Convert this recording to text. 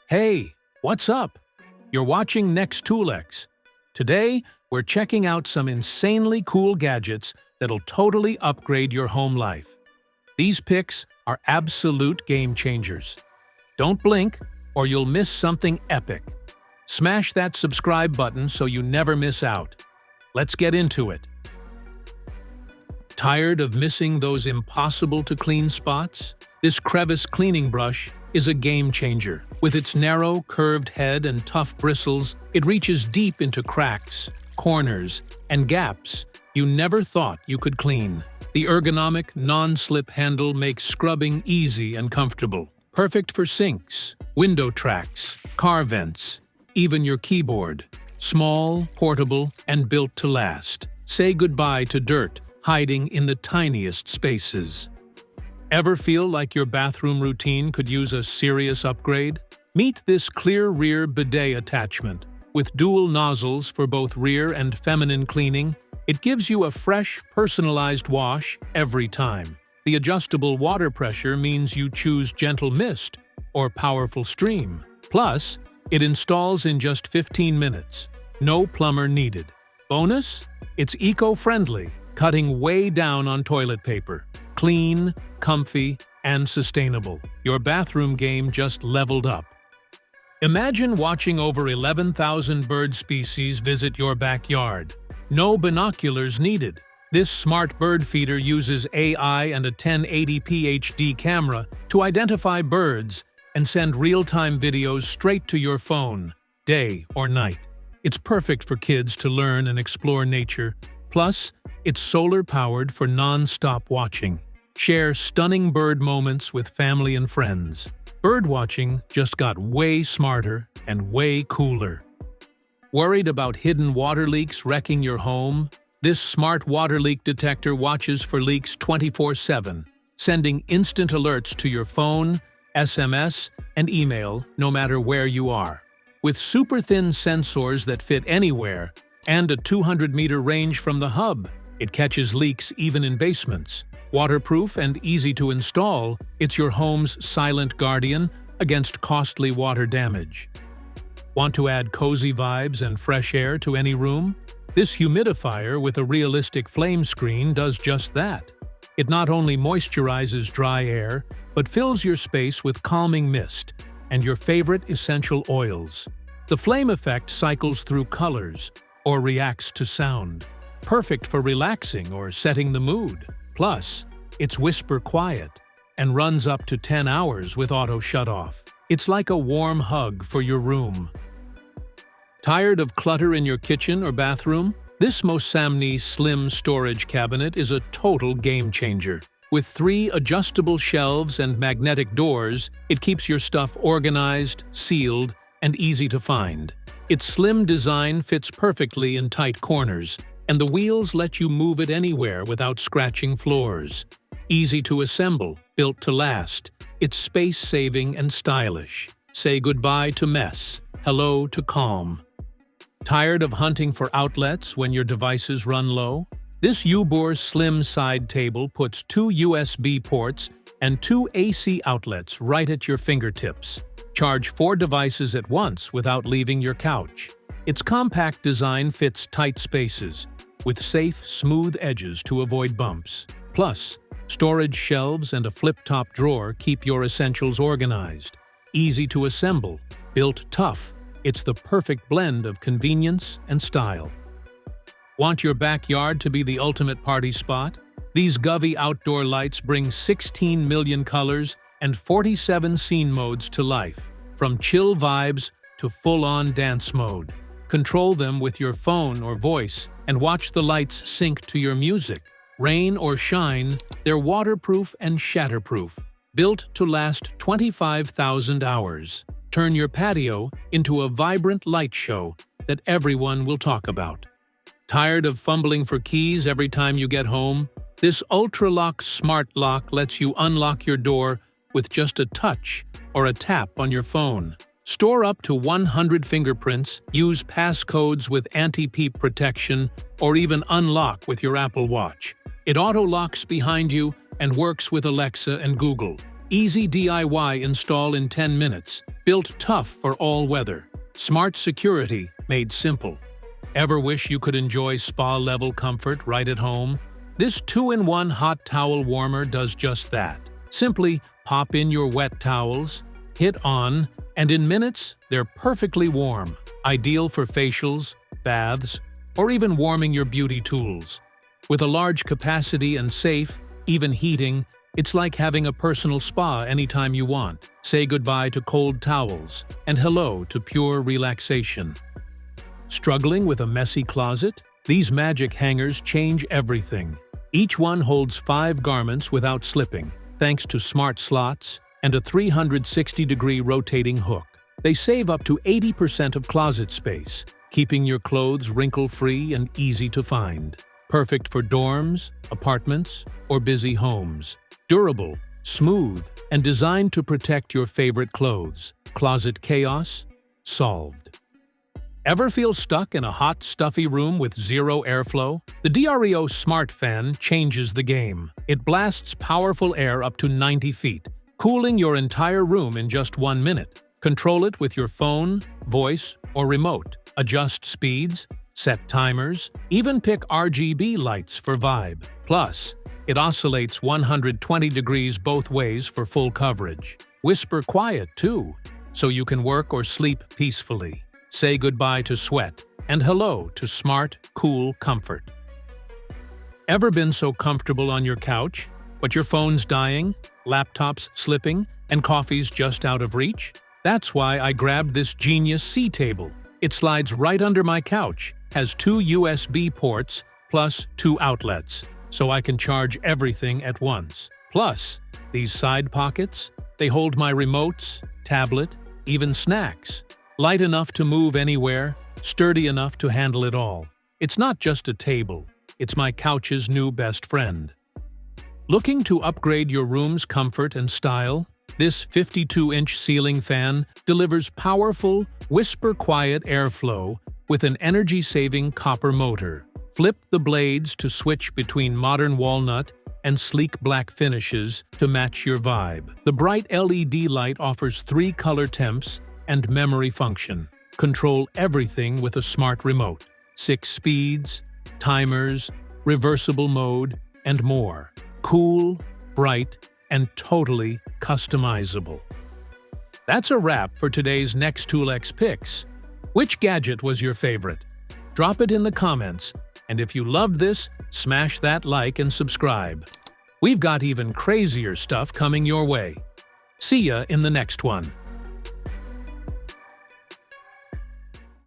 Hey, what's up? You're watching NextToolX. Today, we're checking out some insanely cool gadgets that'll totally upgrade your home life. These picks are absolute game changers. Don't blink, or you'll miss something epic. Smash that subscribe button so you never miss out. Let's get into it. Tired of missing those impossible-to-clean spots? This Crevice cleaning brush is a game changer. With its narrow, curved head and tough bristles, it reaches deep into cracks, corners, and gaps you never thought you could clean. The ergonomic, non-slip handle makes scrubbing easy and comfortable. Perfect for sinks, window tracks, car vents, even your keyboard. Small, portable, and built to last. Say goodbye to dirt hiding in the tiniest spaces. Ever feel like your bathroom routine could use a serious upgrade? Meet this clear rear bidet attachment. With dual nozzles for both rear and feminine cleaning, it gives you a fresh, personalized wash every time. The adjustable water pressure means you choose gentle mist or powerful stream. Plus, it installs in just 15 minutes. No plumber needed. Bonus? It's eco-friendly, cutting way down on toilet paper. Clean, comfy, and sustainable. Your bathroom game just leveled up. Imagine watching over 11,000 bird species visit your backyard. No binoculars needed. This smart bird feeder uses AI and a 1080p HD camera to identify birds and send real-time videos straight to your phone, day or night. It's perfect for kids to learn and explore nature. Plus, it's solar-powered for non-stop watching. Share stunning bird moments with family and friends. Birdwatching just got way smarter and way cooler. Worried about hidden water leaks wrecking your home? This smart water leak detector watches for leaks 24/7, sending instant alerts to your phone, SMS, and email no matter where you are. With super thin sensors that fit anywhere and a 200-meter range from the hub, it catches leaks even in basements. Waterproof and easy to install, it's your home's silent guardian against costly water damage. Want to add cozy vibes and fresh air to any room? This humidifier with a realistic flame screen does just that. It not only moisturizes dry air, but fills your space with calming mist and your favorite essential oils. The flame effect cycles through colors or reacts to sound. Perfect for relaxing or setting the mood. Plus, it's whisper quiet and runs up to 10 hours with auto shut-off. It's like a warm hug for your room. Tired of clutter in your kitchen or bathroom? This Mosamni slim storage cabinet is a total game changer. With 3 adjustable shelves and magnetic doors, it keeps your stuff organized, sealed, and easy to find. Its slim design fits perfectly in tight corners, and the wheels let you move it anywhere without scratching floors. Easy to assemble, built to last. It's space-saving and stylish. Say goodbye to mess, hello to calm. Tired of hunting for outlets when your devices run low? This Yoobure slim side table puts 2 USB ports and 2 AC outlets right at your fingertips. Charge 4 devices at once without leaving your couch. Its compact design fits tight spaces, with safe, smooth edges to avoid bumps. Plus, storage shelves and a flip-top drawer keep your essentials organized. Easy to assemble, built tough, it's the perfect blend of convenience and style. Want your backyard to be the ultimate party spot? These Govee outdoor lights bring 16 million colors and 47 scene modes to life, from chill vibes to full-on dance mode. Control them with your phone or voice and watch the lights sync to your music. Rain or shine, they're waterproof and shatterproof, built to last 25,000 hours. Turn your patio into a vibrant light show that everyone will talk about. Tired of fumbling for keys every time you get home? This ULTRALOQ smart lock lets you unlock your door with just a touch or a tap on your phone. Store up to 100 fingerprints, use passcodes with anti-peep protection, or even unlock with your Apple Watch. It auto-locks behind you and works with Alexa and Google. Easy DIY install in 10 minutes, built tough for all weather. Smart security made simple. Ever wish you could enjoy spa-level comfort right at home? This 2-in-1 hot towel warmer does just that. Simply pop in your wet towels, hit on, and in minutes, they're perfectly warm, ideal for facials, baths, or even warming your beauty tools. With a large capacity and safe, even heating, it's like having a personal spa anytime you want. Say goodbye to cold towels and hello to pure relaxation. Struggling with a messy closet? These magic hangers change everything. Each one holds 5 garments without slipping, thanks to smart slots and a 360-degree rotating hook. They save up to 80% of closet space, keeping your clothes wrinkle-free and easy to find. Perfect for dorms, apartments, or busy homes. Durable, smooth, and designed to protect your favorite clothes. Closet chaos? Solved. Ever feel stuck in a hot, stuffy room with zero airflow? The Dreo Smart Fan changes the game. It blasts powerful air up to 90 feet, cooling your entire room in just 1 minute. Control it with your phone, voice, or remote. Adjust speeds, set timers, even pick RGB lights for vibe. Plus, it oscillates 120 degrees both ways for full coverage. Whisper quiet, too, so you can work or sleep peacefully. Say goodbye to sweat and hello to smart, cool comfort. Ever been so comfortable on your couch, but your phone's dying, laptop's slipping, and coffee's just out of reach? That's why I grabbed this genius C-table. It slides right under my couch, has 2 USB ports plus 2 outlets, so I can charge everything at once. Plus, these side pockets, they hold my remotes, tablet, even snacks. Light enough to move anywhere, sturdy enough to handle it all. It's not just a table, it's my couch's new best friend. Looking to upgrade your room's comfort and style? This 52-inch ceiling fan delivers powerful, whisper-quiet airflow with an energy-saving copper motor. Flip the blades to switch between modern walnut and sleek black finishes to match your vibe. The bright LED light offers 3 color temps and memory function. Control everything with a smart remote. 6 speeds, timers, reversible mode, and more. Cool, bright, and totally customizable. That's a wrap for today's NextToolX picks. Which gadget was your favorite? Drop it in the comments, and if you loved this, smash that like and subscribe. We've got even crazier stuff coming your way. See ya in the next one.